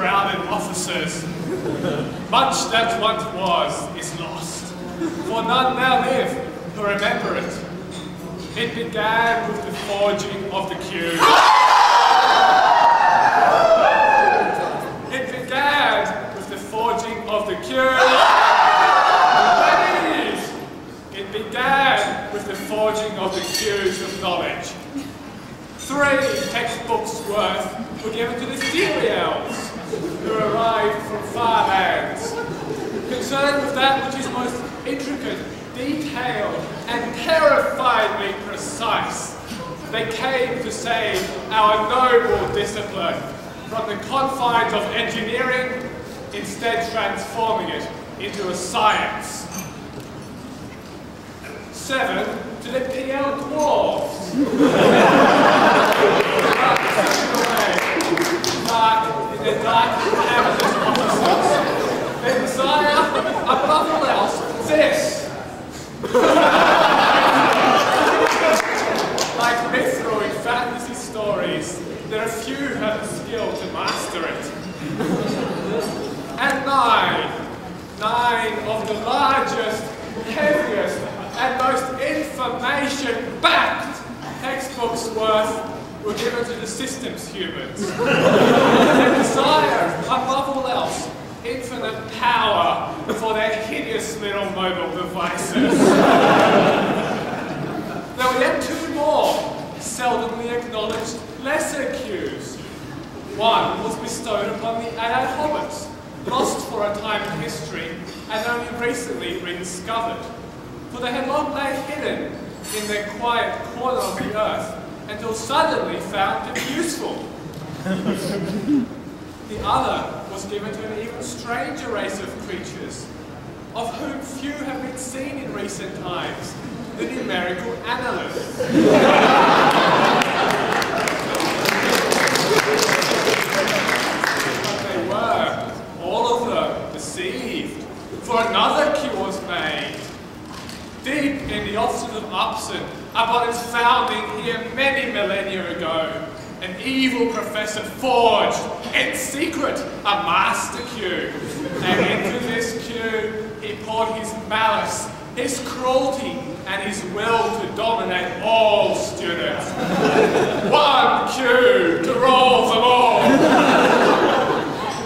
crowded offices. Much that once was is lost, for none now live who remember it. It began with the forging of the cube. It began with the forging of the cube. It began with the forging of the cubes of knowledge. 3 textbooks worth were given to the cereals who arrived from far lands, concerned with that which is most intricate, detailed, and terrifyingly precise. They came to save our noble discipline from the confines of engineering, instead transforming it into a science. 7 to the PL dwarves. In the dark cavernous offices, they desire, above all else, this. Like myth-throwing fantasy stories, there are few who have the skill to master it. And 9 of the largest, heaviest, and most information-backed textbooks worth were given to the systems humans. They desire, above all else, infinite power for their hideous little mobile devices. There were yet 2 more, seldomly acknowledged lesser cues. One was bestowed upon the AI hobbits, lost for a time in history and only recently rediscovered, for they had long lay hidden in their quiet corner of the earth until suddenly found to be useful. The other was given to an even stranger race of creatures, of whom few have been seen in recent times, the numerical analysts. But they were, all of them, deceived, for another cue was made. Deep in the offices of Upson, upon its founding here many millennia ago, an evil professor forged, in secret, a master cue. And into this cue, he poured his malice, his cruelty, and his will to dominate all students. One cue to rule them all.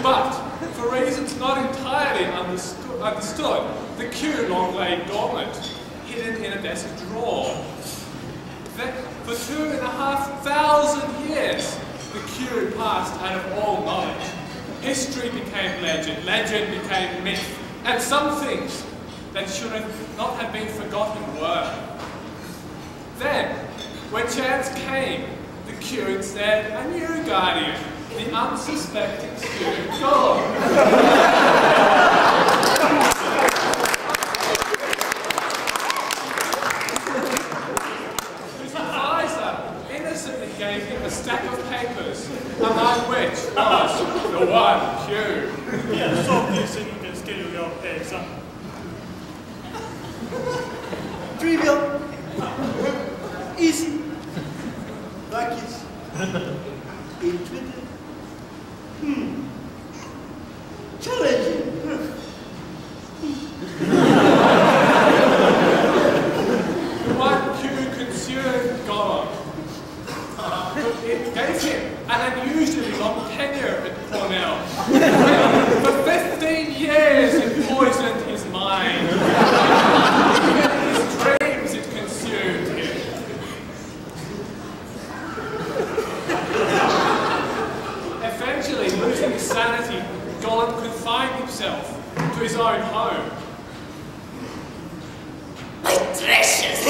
But, for reasons not entirely understood, the cue long lay dormant, hidden in a desk drawer. For 2,500 years, the cue passed out of all knowledge. History became legend, legend became myth, and some things that should not have been forgotten were. Then, when chance came, the cue instead a new guardian, the unsuspecting student God. Gave him a stack of papers, among which was the one cue. Yeah, so please you can schedule your exam. Trivial. Easy. Practice. Intuitive. Challenging. The one cue consumed God. It gave him an unusually long tenure at Cornell. For 15 years it poisoned his mind. Even in his dreams it consumed him. Eventually, losing his sanity, Gollum confined himself to his own home. My treasures!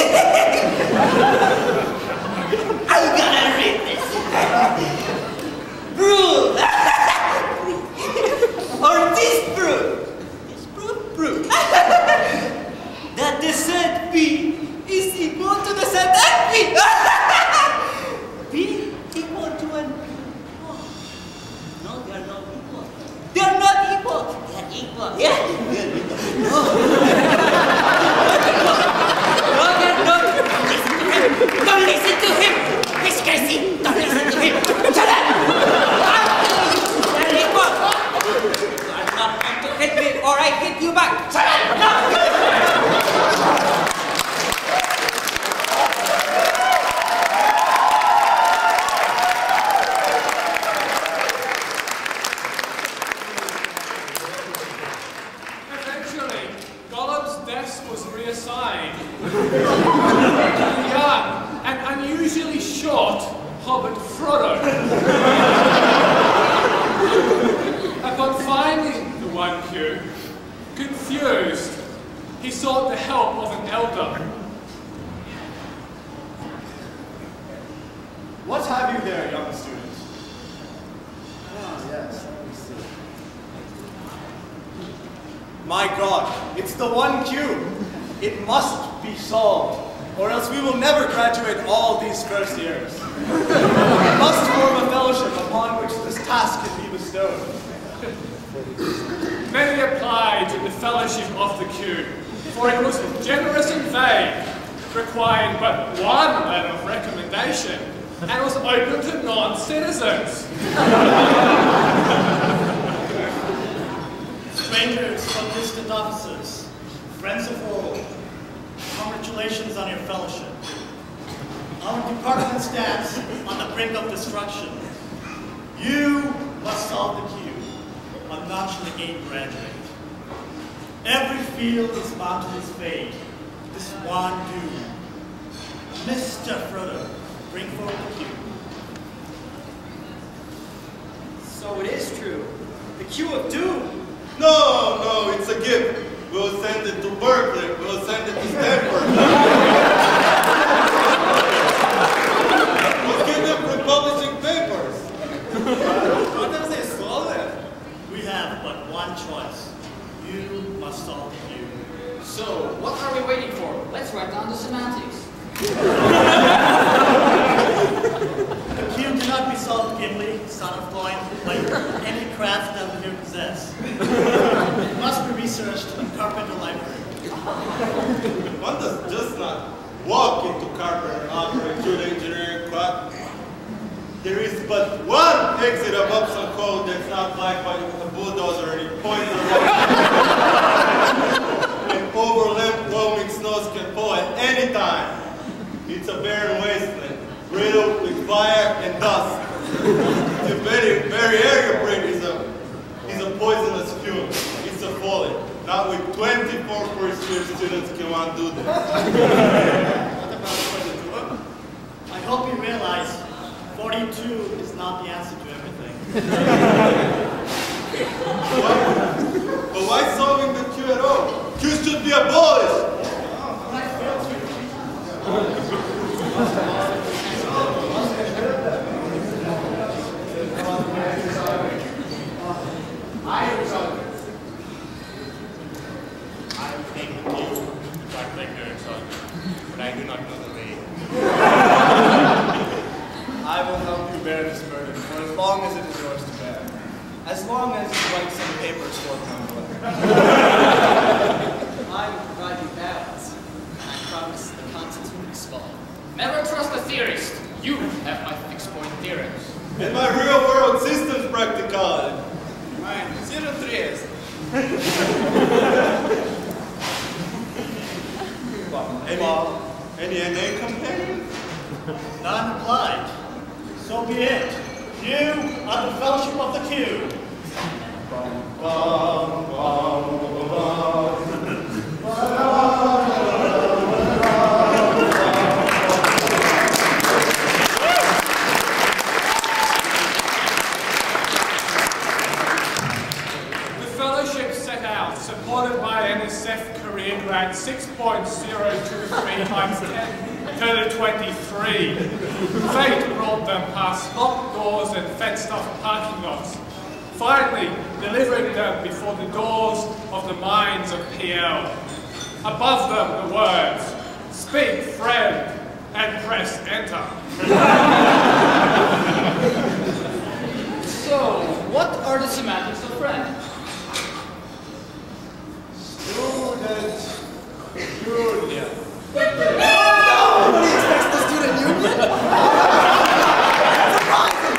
I'm gonna read this. Proof! Or disproof! Disproof? That the set B is equal to the set FB! B equal to an B. Oh. No, they are not equal. They are not equal. They are equal. Yeah. No. No, they are not. hit me or I hit you back. Shut up! Eventually, Gollum's desk was reassigned to the young and unusually short Hobbit Frodo. Upon finding the one cue, confused, he sought the help of an elder. What have you there, young student? Ah, yes, let me see. My God, it's the one cue. It must be solved, or else we will never graduate all these first years. We must form a fellowship upon which this task can be bestowed. Many applied to the fellowship of the Q, for it was generous and vague, required but one letter of recommendation, and was open to non-citizens. Strangers from distant offices, friends of old, congratulations on your fellowship. Our department stands on the brink of destruction. You must solve the queue, a nonchalant graduate. Every field is bound to his fate, this one doom. Mr. Frodo, bring forward the queue. So it is true. The queue of doom. No, it's a gift. We'll send it to Berkeley. We'll send it to Stanford. We'll get them from publishing papers. What does they solve it? We have but one choice. You must solve the queue. So, what are we waiting for? Let's write down the semantics. The queue cannot be solved, Gimli, son of Gloin, by any craft that we here possess. It must be researched in Carpenter Library. One does just not walk into Carpenter and operate through the engineering class. There is but one exit above some code that's not blocked by a bulldozer and it points and overwhelming snows can fall at any time. It's a barren wasteland, riddled with fire and dust. The very air you breathe is a poisonous fume. It's a folly. Not with 24 first year students can one do this. What about 42? I hope you realize 42 is not the answer to everything. But why solving the queue at all? Q should be abolished. I think the Q like lyrics on, but I do not know the name. I will help you bear this burden for as long as it is yours to bear. As long as you write some papers for Congress. I will provide you balance. I promise the contents will be small. Never trust a theorist. You have my fixed point theorems. And my real world systems practicality. Mine, 03s. Any NA companions? None applied. So be it. You are the fellowship of the queue. The fellowship set out, supported by NSF career grad 6.023 times 10 to the 23. Fate brought them past locked doors and fenced-off parking lots, finally delivering them before the doors of the mines of PL. Above them the words, "Speak, friend," and press enter. So, what are the semantics of friend? Student union. Nobody expects the student union. Surprising!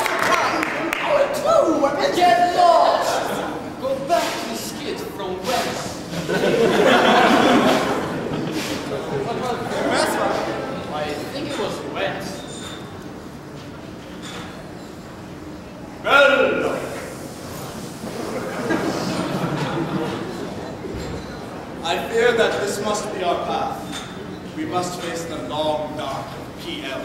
Surprise! Oh, true! Get lost! Go back I fear that this must be our path. We must face the long dark PL.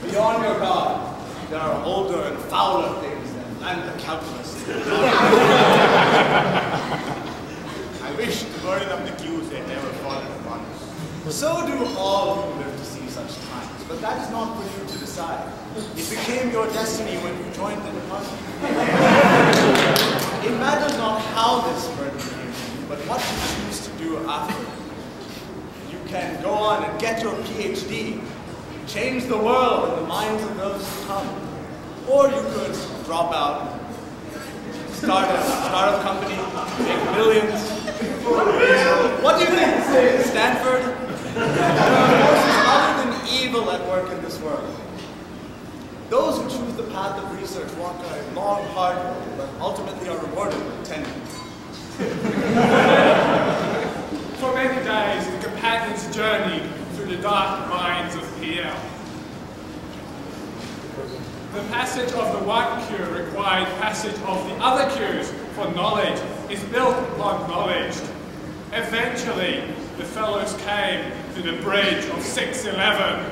Beyond your God, there are older and fouler things than lambda calculus. I wish to burn up the cues they never fallen upon us. So do all who live to see such times, but that is not for you to decide. It became your destiny when you joined the department. It matters not how this burden came to you, but what you choose to do after. You can go on and get your PhD, change the world in the minds of those who come. Or you could drop out, start a startup company, make millions. What do you think? Stanford? There are forces other than evil at work in this world. Those who choose the path of research walk a long, hard road, but ultimately are rewarded with tenure. For many days, the companions journeyed through the dark mines of PL. The passage of the one queue required passage of the other queues, for knowledge is built upon knowledge. Eventually, the fellows came to the bridge of 611.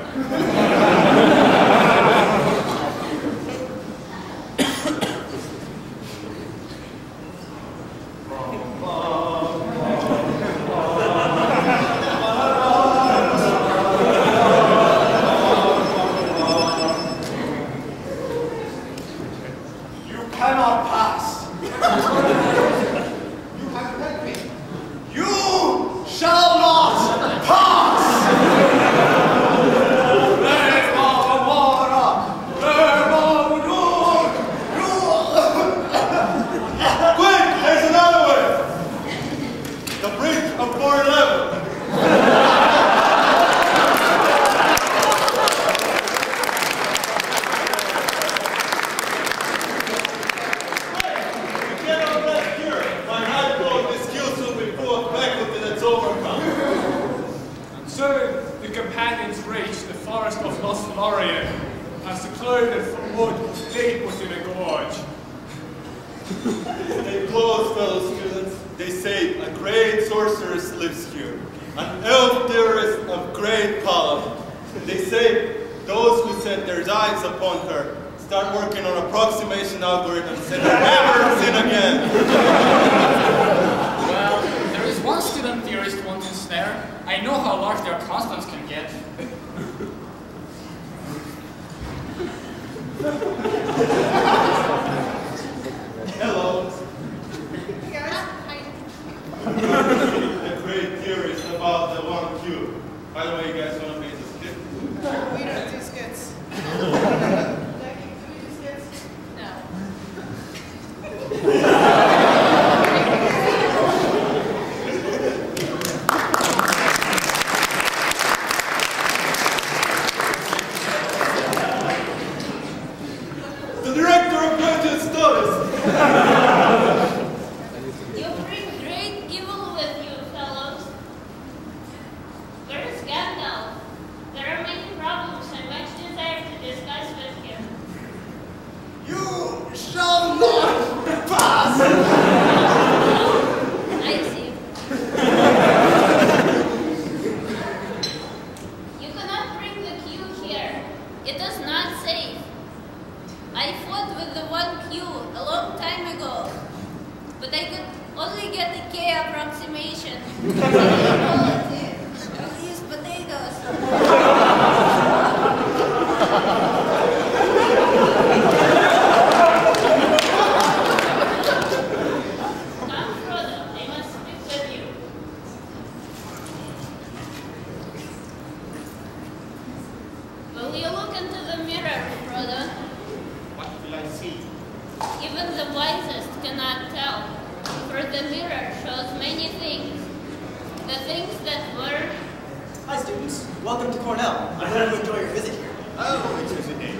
Hi students, welcome to Cornell. I hope you enjoy your visit here. Oh, it's a name.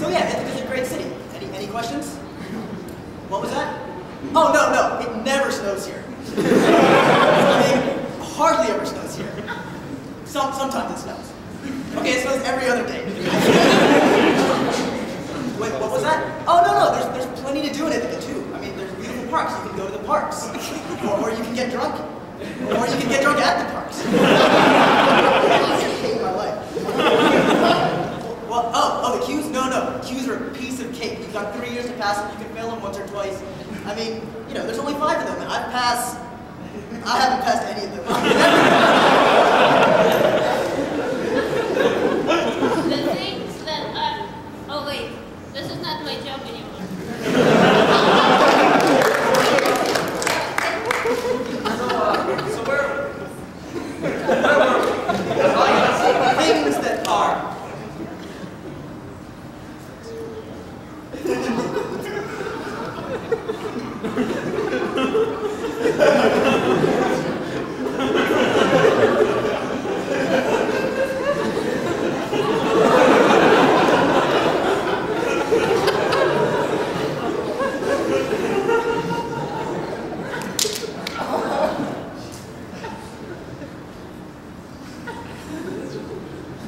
So yeah, it's a great city. Any questions? What was that? Oh no, it never snows here. I mean, hardly ever snows here. Sometimes it snows. Okay, it snows every other day. Wait, what was that? Oh no, there's plenty to do in Ithaca too. I mean, there's beautiful parks. You can go to the parks, or you can get drunk. Or you can get drunk at the parks. I hate my life. Well, oh, the queues? No. Queues are a piece of cake. You've got 3 years to pass them. You can fail them once or twice. I mean, you know, there's only 5 of them. I haven't passed any of them. The things that oh wait, this is not my job anymore. So where were we? Things that are.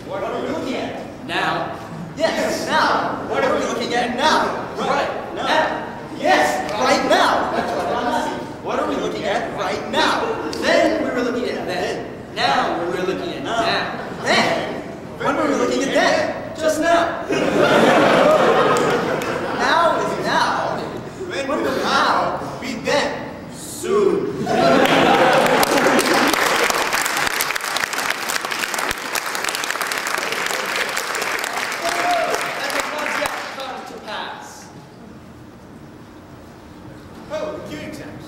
What are we looking at? Now. Yes, now. What are we looking at now? Right. Now. Yes, right now. That's what I want to see. What are we looking at right now? Then we were looking at then. Now we were looking at now. Then. When were we looking at then? Just now. Now is now. When will now be then? Soon. Oh, Q exams.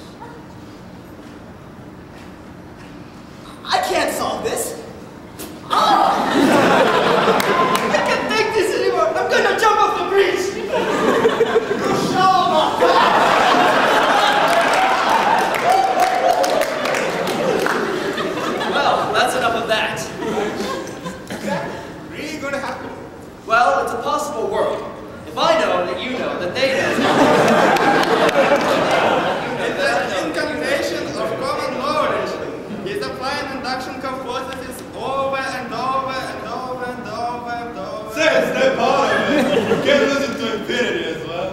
I can't solve this. I can't take this anymore. I'm gonna jump off the bridge. Well, that's enough of that. Really gonna happen? Well, it's a possible world. If I know that you know that they know. The incantation of common knowledge is applying induction hypothesis over and over and over and over and over. Say, step out of it. You can't listen to infinity as well.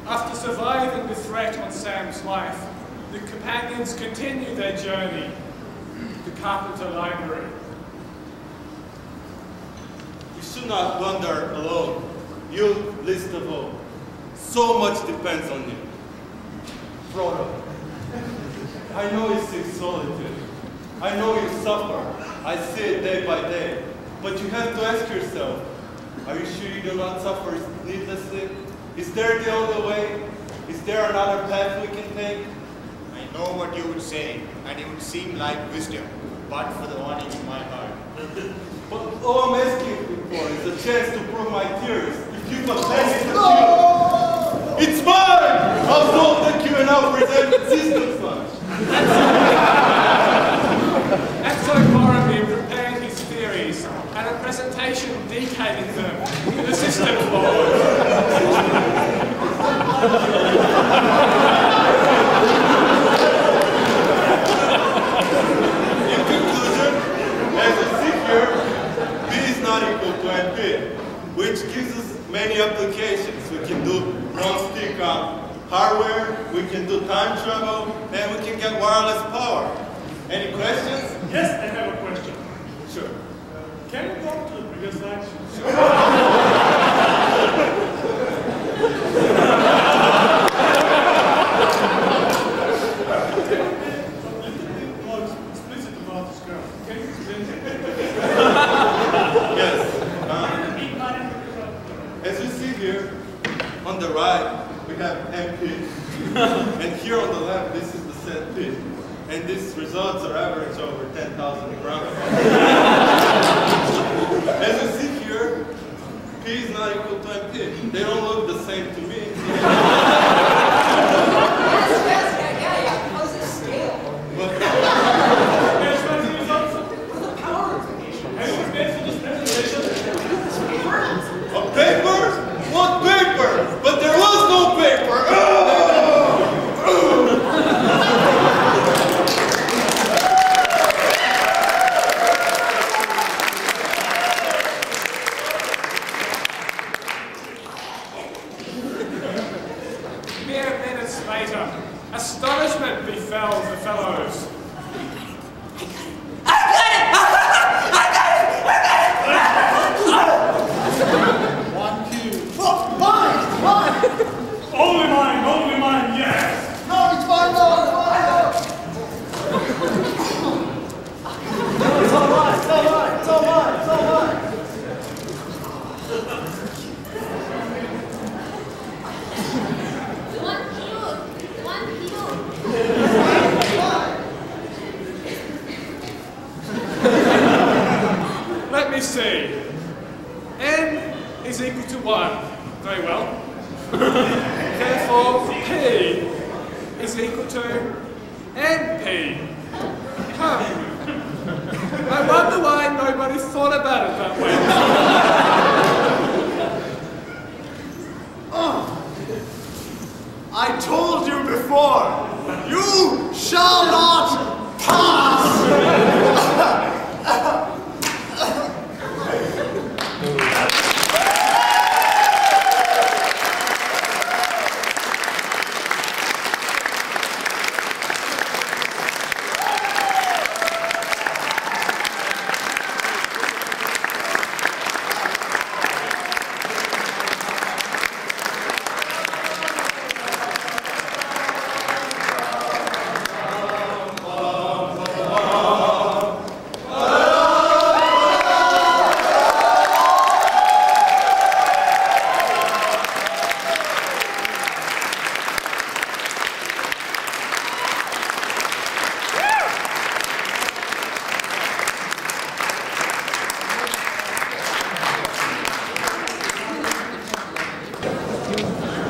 After surviving the threat on Sam's life, the companions continue their journey to Carpenter Library. You should not wander alone. You least of all. So much depends on you. Frodo, I know you seek solitude. I know you suffer. I see it day by day. But you have to ask yourself, are you sure you do not suffer needlessly? Is there the only way? Is there another path we can take? I know what you would say, and it would seem like wisdom, but for the warning in my heart. But all I'm asking you for is a chance to prove my theories. If you contest it, it's mine! I'll solve the Q and I'll present systems much. And so Parody prepared his theories and a presentation detailing them to the system board. In conclusion, as you see here, B is not equal to NP, which gives us many applications. We can do non-stick hardware, we can do time travel, and we can get wireless power. Any questions? Yes, I have a question. Sure. Can you go to the previous slide? More explicit about this graph. Can you explain it? Yes. As you see here, on the right, we have MP. And here on the left, this is the set P. And these results are average over 10,000 grams. As you see here, P is not equal to MP. They don't look the same to me. Yeah. How does it scale? But Yes, what is the result? The power information. I was made for this presentation. a paper? What paper? But there was no paper. Mere minutes later, Astonishment befell the fellows. One cue. Oh, mine! Only mine, yes. No, it's mine, no, it's mine, no. It's all mine, it's all mine, it's all mine, it's all mine. One cue. Let me see. N is equal to 1. Very well. Therefore, P is equal to NP. I wonder why nobody thought about it that way. I told you before, you shall not pass!